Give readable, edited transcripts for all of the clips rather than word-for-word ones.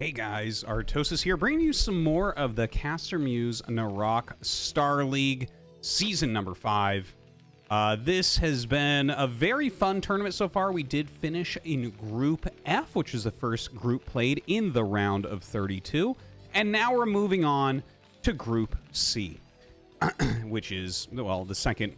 Hey guys, Artosis here, bringing you some more of the CasterMuse Narak StarLeague Season number 5. This has been a very fun tournament so far. We did finish in Group F, which was the first group played in the round of 32. And now we're moving on to Group C, which is, well, the second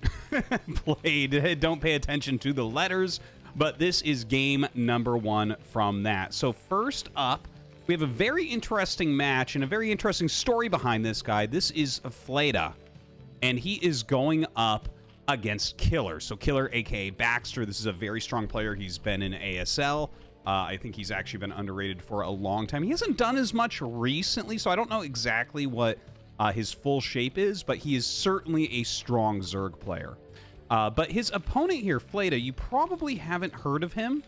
played. Don't pay attention to the letters, but this is game number 1 from that. So first up, we have a very interesting match and a very interesting story behind this guy. This is Fleta, and he is going up against Killer. So Killer, aka Baxter, this is a very strong player. He's been in ASL. I think he's actually been underrated for a long time. He hasn't done as much recently, so I don't know exactly what his full shape is, but he is certainly a strong Zerg player. But his opponent here, Fleta, you probably haven't heard of him.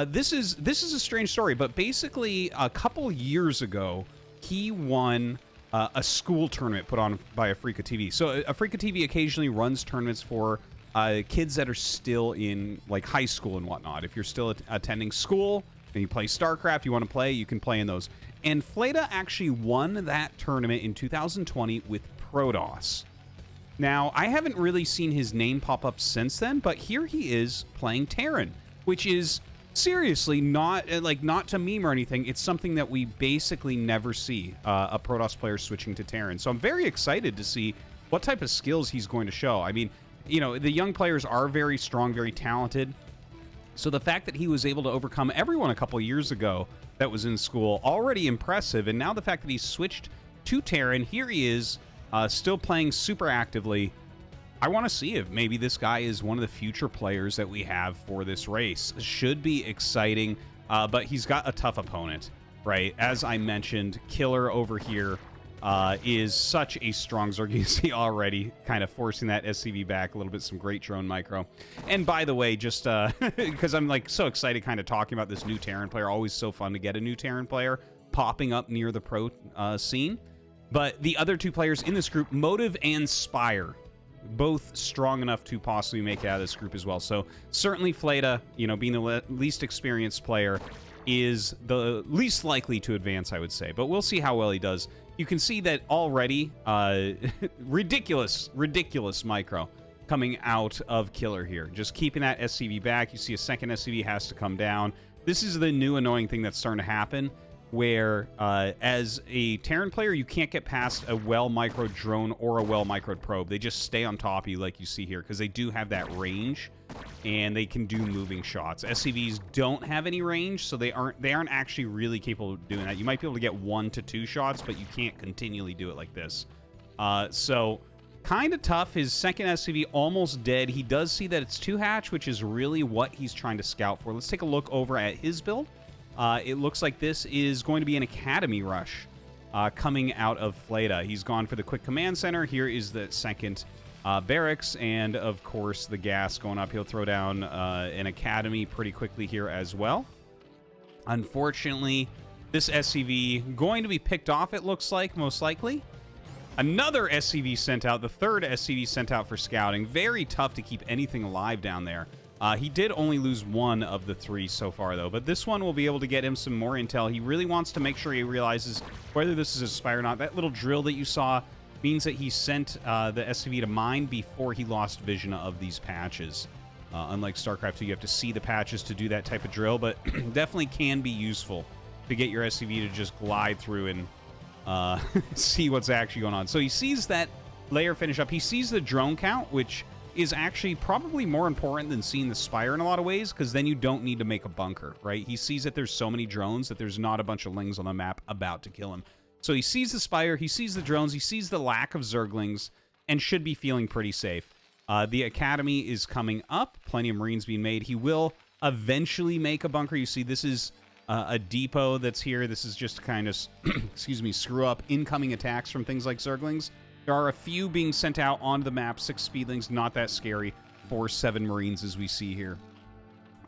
This is a strange story, but basically a couple years ago, he won a school tournament put on by Afrika TV. So Afrika TV occasionally runs tournaments for kids that are still in like high school and whatnot. If you're still attending school and you play StarCraft, you want to play, you can play in those. And Fleta actually won that tournament in 2020 with Protoss. Now, I haven't really seen his name pop up since then, but here he is playing Terran, which is seriously not to meme or anything. It's something that we basically never see, a Protoss player switching to Terran. So I'm very excited to see what type of skills he's going to show. I mean, you know, the young players are very strong, very talented. So the fact that he was able to overcome everyone a couple years ago that was in school, already impressive. And now the fact that he's switched to Terran, here he is, still playing super actively. I want to see if maybe this guy is one of the future players that we have for this race. Should be exciting, but he's got a tough opponent, right? As I mentioned, Killer over here is such a strong Zerg. You see already kind of forcing that SCV back a little bit, some great drone micro. And by the way, just because I'm like so excited kind of talking about this new Terran player, always so fun to get a new Terran player popping up near the pro scene. But the other two players in this group, Motive and Spire, both strong enough to possibly make it out of this group as well. So certainly Fleta, you know, being the least experienced player, is the least likely to advance, I would say. But we'll see how well he does. You can see that already, ridiculous micro coming out of Killer here. Just keeping that SCV back. You see a second SCV has to come down. This is the new annoying thing that's starting to happen, where as a Terran player, you can't get past a well-microed drone or a well-microed probe. They just stay on top of you like you see here, because they do have that range, and they can do moving shots. SCVs don't have any range, so they aren't actually really capable of doing that. You might be able to get 1 to 2 shots, but you can't continually do it like this. So kind of tough. His second SCV almost dead. He does see that it's 2 hatch, which is really what he's trying to scout for. Let's take a look over at his build. It looks like this is going to be an Academy rush coming out of Fleta. He's gone for the quick command center. Here is the second barracks, and of course the gas going up. He'll throw down an Academy pretty quickly here as well. Unfortunately, this SCV going to be picked off, it looks like, most likely. Another SCV sent out, the third SCV sent out for scouting. Very tough to keep anything alive down there. He did only lose 1 of the 3 so far, though, but this one will be able to get him some more intel. He really wants to make sure he realizes whether this is a spy or not. That little drill that you saw means that he sent the SCV to mine before he lost vision of these patches. Unlike StarCraft 2, you have to see the patches to do that type of drill, but definitely can be useful to get your SCV to just glide through and see what's actually going on. So he sees that layer finish up. He sees the drone count, which is actually probably more important than seeing the Spire in a lot of ways, because then you don't need to make a bunker, right? He sees that there's so many drones that there's not a bunch of lings on the map about to kill him. So he sees the Spire, he sees the drones, he sees the lack of Zerglings, and should be feeling pretty safe. The Academy is coming up, plenty of Marines being made. He will eventually make a bunker. You see, this is a depot that's here. This is just kind of, excuse me, screw up incoming attacks from things like Zerglings. There are a few being sent out onto the map, 6 speedlings, not that scary, for 7 Marines as we see here.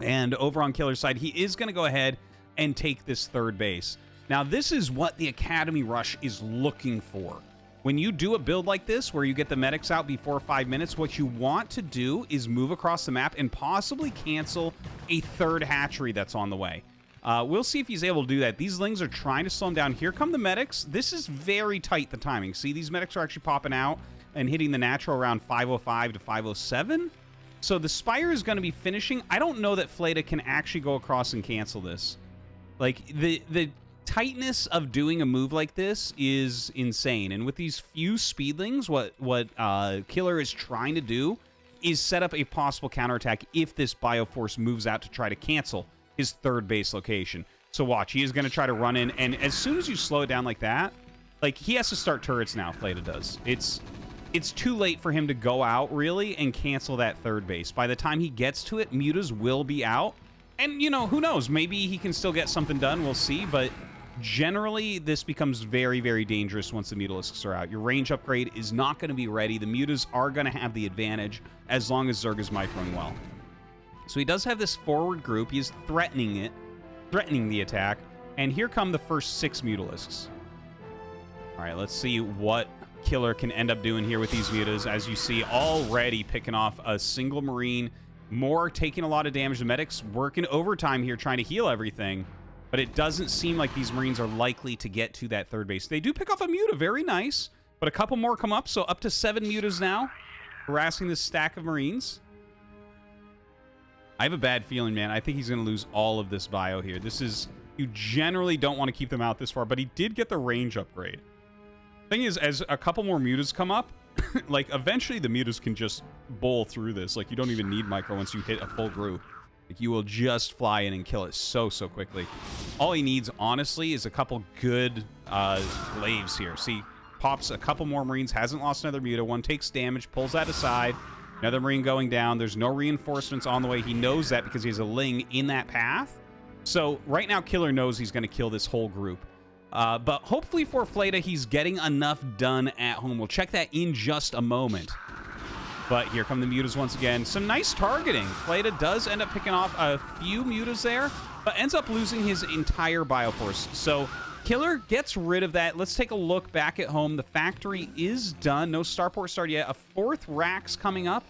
And over on Killer's side, he is going to go ahead and take this third base. Now, this is what the Academy Rush is looking for. When you do a build like this, where you get the medics out before 5 minutes, what you want to do is move across the map and possibly cancel a third hatchery that's on the way. We'll see if he's able to do that. These Lings are trying to slow him down. Here come the medics. This is very tight, the timing. See, these medics are actually popping out and hitting the natural around 505 to 507. So the Spire is going to be finishing. I don't know that Fleta can actually go across and cancel this. Like, the tightness of doing a move like this is insane. And with these few Speedlings, what Killer is trying to do is set up a possible counterattack if this Bioforce moves out to try to cancel his third base location. So watch, he is going to try to run in, and as soon as you slow it down like that, like, he has to start turrets now, Fleta does. It's too late for him to go out, really, and cancel that third base. By the time he gets to it, Mutas will be out. And, you know, who knows? Maybe he can still get something done. We'll see. But generally, this becomes very, very dangerous once the Mutalisks are out. Your range upgrade is not going to be ready. The Mutas are going to have the advantage as long as Zerg is microing well. So he does have this forward group. He is threatening the attack. And here come the first 6 Mutalisks. All right, let's see what Killer can end up doing here with these Mutas. As you see, already picking off a single Marine. More taking a lot of damage. The medics working overtime here trying to heal everything. But it doesn't seem like these Marines are likely to get to that third base. They do pick off a Muta. Very nice. But a couple more come up. So up to 7 Mutas now. Harassing this stack of Marines. I have a bad feeling, man. I think he's going to lose all of this bio here. This is... You generally don't want to keep them out this far. But he did get the range upgrade. Thing is, as a couple more Mutas come up, like, eventually the Mutas can just bowl through this. Like, you don't even need micro once you hit a full group. Like, you will just fly in and kill it so quickly. All he needs, honestly, is a couple good glaives here. See, pops a couple more Marines, hasn't lost another Muta. One takes damage, pulls that aside. Another Marine going down. There's no reinforcements on the way. He knows that because he has a Ling in that path. So right now, Killer knows he's going to kill this whole group. But hopefully for Fleta, he's getting enough done at home. We'll check that in just a moment. But here come the Mutas once again. Some nice targeting. Fleta does end up picking off a few Mutas there, but ends up losing his entire Bioforce. So Killer gets rid of that. Let's take a look back at home. The factory is done. No starport started yet. A 4th rack's coming up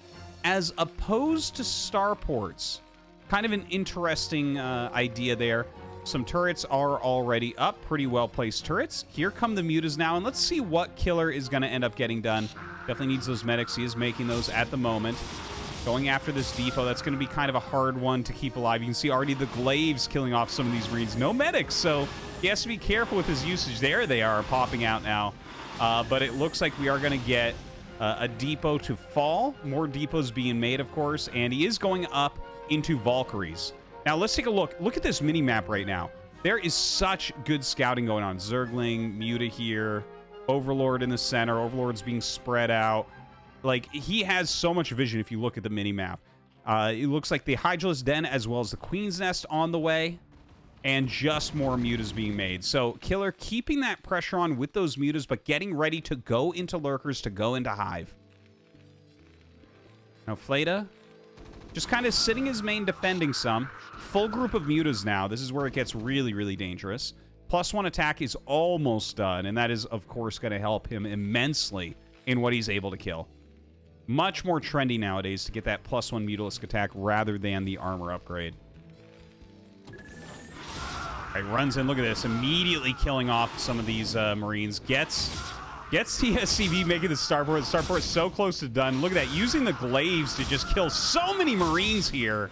as opposed to starports. Kind of an interesting idea there. Some turrets are already up. Pretty well-placed turrets. Here come the Mutas now, and let's see what Killer is going to end up getting done. Definitely needs those medics. He is making those at the moment. Going after this depot. That's going to be kind of a hard one to keep alive. You can see already the glaives killing off some of these Marines. No medics, so he has to be careful with his usage. There they are popping out now. But it looks like we are going to get a depot to fall. More depots being made, of course, and he is going up into Valkyries. Now, let's take a look. Look at this mini-map right now. There is such good scouting going on. Zergling, Muta here, Overlord in the center. Overlord's being spread out. Like, he has so much vision if you look at the mini-map. It looks like the Hydralisk Den as well as the Queen's Nest on the way. And just more Mutas being made. So, Killer keeping that pressure on with those Mutas, but getting ready to go into Lurkers, to go into Hive. Now, Fleta just kind of sitting his main, defending some. Full group of Mutas now. This is where it gets really, really dangerous. +1 attack is almost done, and that is, of course, going to help him immensely in what he's able to kill. Much more trendy nowadays to get that +1 Mutalisk attack rather than the armor upgrade. All right, runs in. Look at this. Immediately killing off some of these Marines. Gets the SCV making the starport. The starport's so close to done. Look at that. Using the glaives to just kill so many Marines here.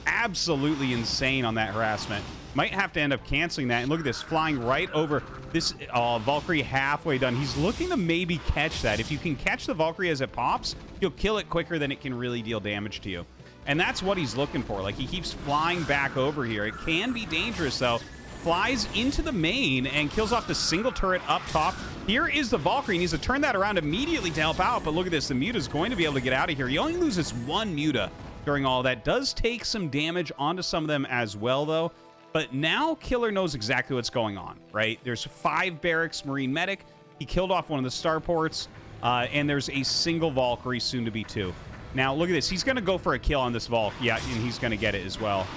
Absolutely insane on that harassment. Might have to end up canceling that. And look at this, flying right over this Valkyrie halfway done. He's looking to maybe catch that. If you can catch the Valkyrie as it pops, you'll kill it quicker than it can really deal damage to you. And that's what he's looking for. Like, he keeps flying back over here. It can be dangerous, though. Flies into the main and kills off the single turret up top. Here is the Valkyrie. He needs to turn that around immediately to help out. But look at this. The Muta's going to be able to get out of here. He only loses 1 Muta during all that. Does take some damage onto some of them as well, though. But now Killer knows exactly what's going on, right? There's 5 barracks Marine medic. He killed off one of the starports. And there's a single Valkyrie, soon to be 2. Now, look at this. He's going to go for a kill on this Valk. Yeah, and he's going to get it as well.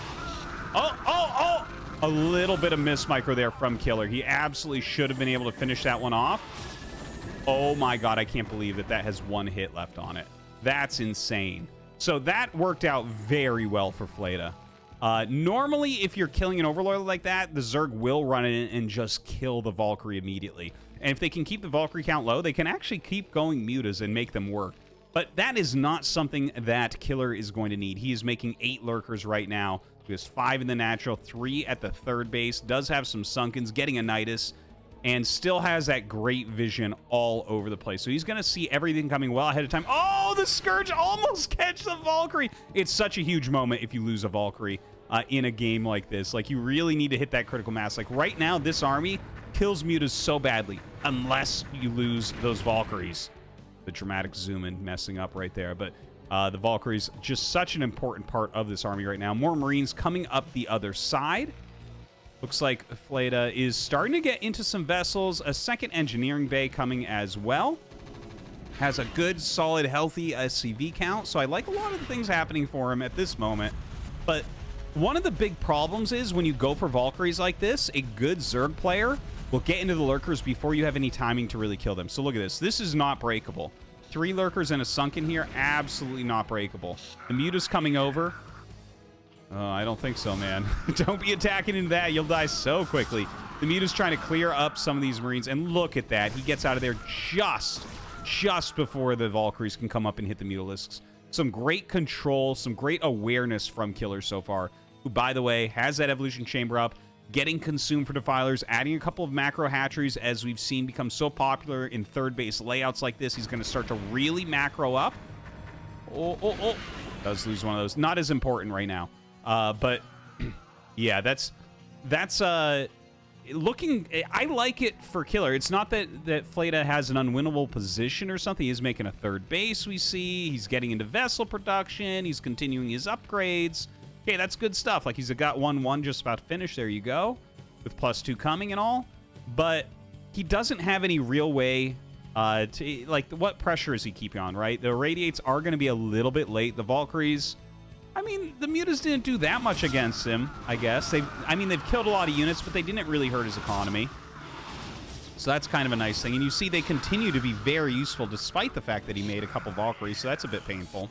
Oh! A little bit of miss micro there from Killer. He absolutely should have been able to finish that one off. Oh my god, I can't believe that has 1 hit left on it. That's insane. So that worked out very well for Fleta. Normally, if you're killing an Overlord like that, the Zerg will run in and just kill the Valkyrie immediately. And if they can keep the Valkyrie count low, they can actually keep going mutas and make them work. But that is not something that Killer is going to need. He is making 8 lurkers right now. He has 5 in the natural, 3 at the third base, does have some Sunkens, getting a Nidus, and still has that great vision all over the place. So he's going to see everything coming well ahead of time. Oh, the Scourge almost catch the Valkyrie. It's such a huge moment if you lose a Valkyrie in a game like this. Like, you really need to hit that critical mass. Like, right now, this army kills mutas so badly unless you lose those Valkyries. The dramatic zoom in messing up right there. But the Valkyries, just such an important part of this army right now. More Marines coming up the other side. Looks like Fleta is starting to get into some vessels. A second engineering bay coming as well. Has a good, solid, healthy SCV count. So I like a lot of the things happening for him at this moment. But one of the big problems is when you go for Valkyries like this, a good Zerg player will get into the lurkers before you have any timing to really kill them. So look at this. This is not breakable. 3 lurkers and a Sunken here. Absolutely not breakable. The Muta's coming over. I don't think so, man. Don't be attacking into that. You'll die so quickly. The Muta's trying to clear up some of these Marines. And look at that. He gets out of there just before the Valkyries can come up and hit the Mutalisks. Some great control, some great awareness from Killer so far. Who, by the way, has that Evolution Chamber up. Getting consumed for Defilers, adding a couple of macro hatcheries, as we've seen become so popular in third base layouts like this. He's going to start to really macro up. Oh. Does lose one of those. Not as important right now. But, yeah, that's looking... I like it for Killer. It's not that Fleta has an unwinnable position or something. He's making a third base, we see. He's getting into vessel production. He's continuing his upgrades. Okay, that's good stuff. Like, he's got 1-1 just about to finish. There you go. With +2 coming and all. But he doesn't have any real way to... Like, what pressure is he keeping on, right? The Irradiates are going to be a little bit late. The Valkyries... I mean, the Mutas didn't do that much against him, I guess. They've killed a lot of units, but they didn't really hurt his economy. So that's kind of a nice thing. And you see they continue to be very useful despite the fact that he made a couple Valkyries, so that's a bit painful.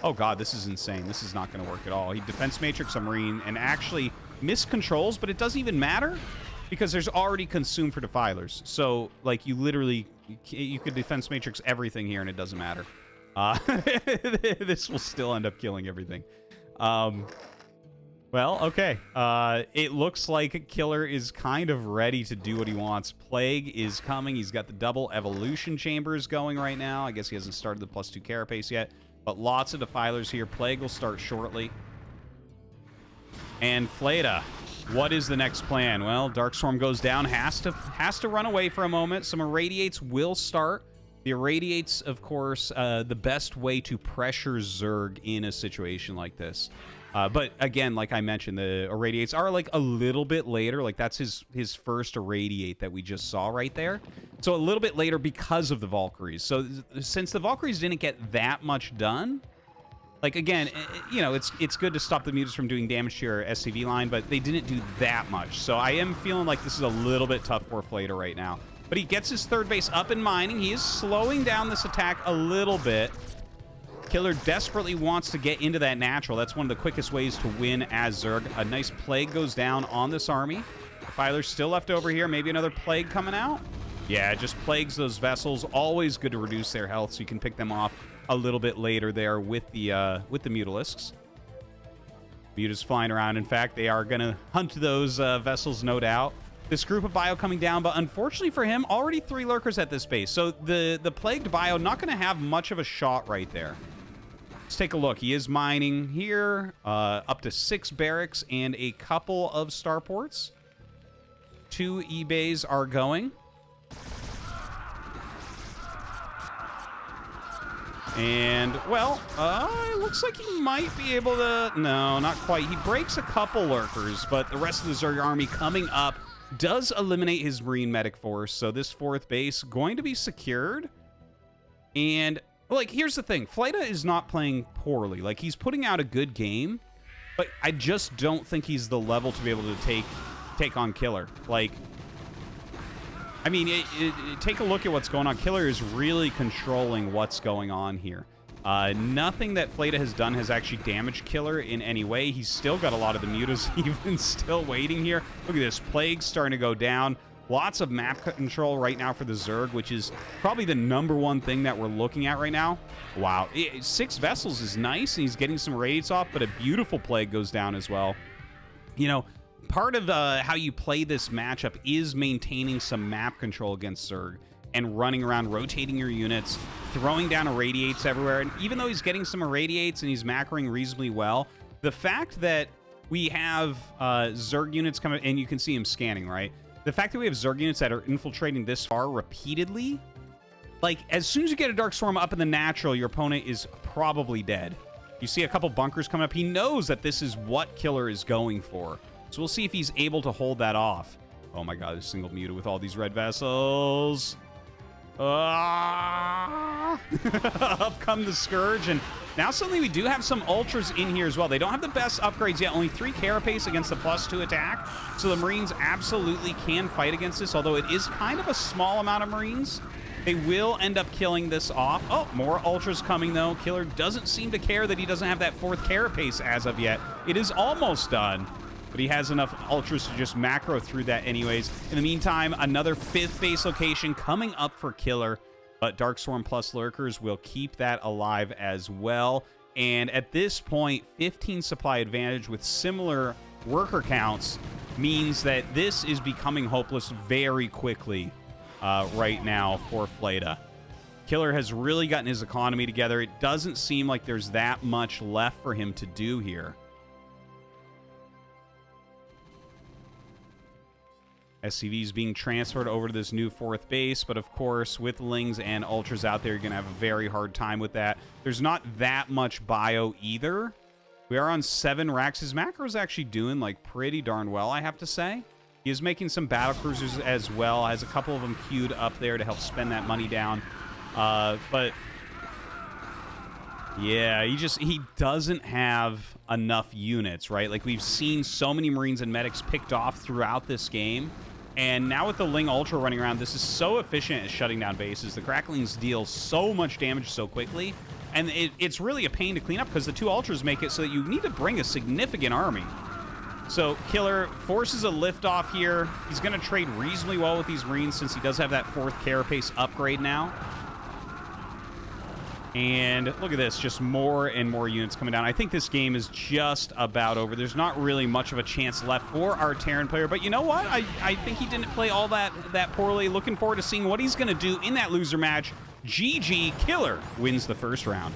Oh, God, this is insane. This is not going to work at all. He Defense Matrix a Marine and actually missed controls, but it doesn't even matter because there's already Consume for Defilers. So, like, you literally... You could Defense Matrix everything here, and it doesn't matter. This will still end up killing everything. Well, okay. It looks like Killer is kind of ready to do what he wants. Plague is coming. He's got the double Evolution Chambers going right now. I guess he hasn't started the +2 Carapace yet. But lots of Defilers here. Plague will start shortly. And Fleta, what is the next plan? Well, Darkstorm goes down. Has to run away for a moment. Some Irradiates will start. The Irradiates, of course, the best way to pressure Zerg in a situation like this. But again, like I mentioned, the Irradiates are like a little bit later. Like that's his first Irradiate that we just saw right there. So a little bit later because of the Valkyries. So since the Valkyries didn't get that much done, like again, you know, it's good to stop the Mutas from doing damage to your SCV line, but they didn't do that much. So I am feeling like this is a little bit tough for Fleta right now. But he gets his third base up and mining. He is slowing down this attack a little bit. Killer desperately wants to get into that natural. That's one of the quickest ways to win as Zerg. A nice Plague goes down on this army. Defiler's still left over here. Maybe another Plague coming out. Yeah, just plagues those vessels. Always good to reduce their health so you can pick them off a little bit later there with the Mutalisks. Mutas flying around. In fact, they are going to hunt those vessels, no doubt. This group of Bio coming down, but unfortunately for him, already 3 lurkers at this base. So the Plagued Bio not going to have much of a shot right there. Let's take a look. He is mining here. Up to 6 barracks and a couple of starports. 2 E-bays are going. And, well, it looks like he might be able to... No, not quite. He breaks a couple lurkers, but the rest of the Zerg army coming up does eliminate his Marine Medic force. So this 4th base going to be secured. And, like, here's the thing. Fleta is not playing poorly. Like, he's putting out a good game, but I just don't think he's the level to be able to take on Killer. Like... I mean, take a look at what's going on. Killer is really controlling what's going on here. Nothing that Fleta has done has actually damaged Killer in any way. He's still got a lot of the mutas even still waiting here. Look at this. Plague starting to go down. Lots of map control right now for the Zerg, which is probably the #1 thing that we're looking at right now. Wow. 6 vessels is nice, and he's getting some raids off, but a beautiful Plague goes down as well. You know, part of how you play this matchup is maintaining some map control against Zerg and running around, rotating your units, throwing down irradiates everywhere. And even though he's getting some irradiates and he's macroing reasonably well, the fact that we have Zerg units coming, and you can see him scanning, right? The fact that we have Zerg units that are infiltrating this far repeatedly, like, as soon as you get a Dark Storm up in the natural, your opponent is probably dead. You see a couple bunkers coming up. He knows that this is what Killer is going for. So we'll see if he's able to hold that off. Oh my god, there's single muted with all these red vessels. Up come the Scourge, and now suddenly we do have some Ultras in here as well. They don't have the best upgrades yet, only 3 Carapace against the +2 attack, so the Marines absolutely can fight against this, although it is kind of a small amount of Marines. They will end up killing this off. Oh, more Ultras coming, though. Killer doesn't seem to care that he doesn't have that 4th Carapace as of yet. It is almost done, but he has enough Ultras to just macro through that anyways. In the meantime, another 5th base location coming up for Killer, but Darkstorm plus Lurkers will keep that alive as well. And at this point, 15 supply advantage with similar worker counts means that this is becoming hopeless very quickly right now for Fleta. Killer has really gotten his economy together. It doesn't seem like there's that much left for him to do here. SCVs being transferred over to this new 4th base, but of course, with Lings and Ultras out there, you're going to have a very hard time with that. There's not that much bio either. We are on 7 racks. His macro is actually doing, like, pretty darn well, I have to say. He is making some battle cruisers as well. Has a couple of them queued up there to help spend that money down. But yeah, he doesn't have enough units, right? Like, we've seen so many Marines and Medics picked off throughout this game. And now with the Ling Ultra running around, this is so efficient at shutting down bases. The Cracklings deal so much damage so quickly. And it's really a pain to clean up because the 2 Ultras make it so that you need to bring a significant army. So Killer forces a liftoff here. He's going to trade reasonably well with these Marines since he does have that 4th Carapace upgrade now. And look at this, just more and more units coming down. I think this game is just about over. There's not really much of a chance left for our Terran player. But you know what? I think he didn't play all that poorly. Looking forward to seeing what he's going to do in that loser match. GG, Killer wins the first round.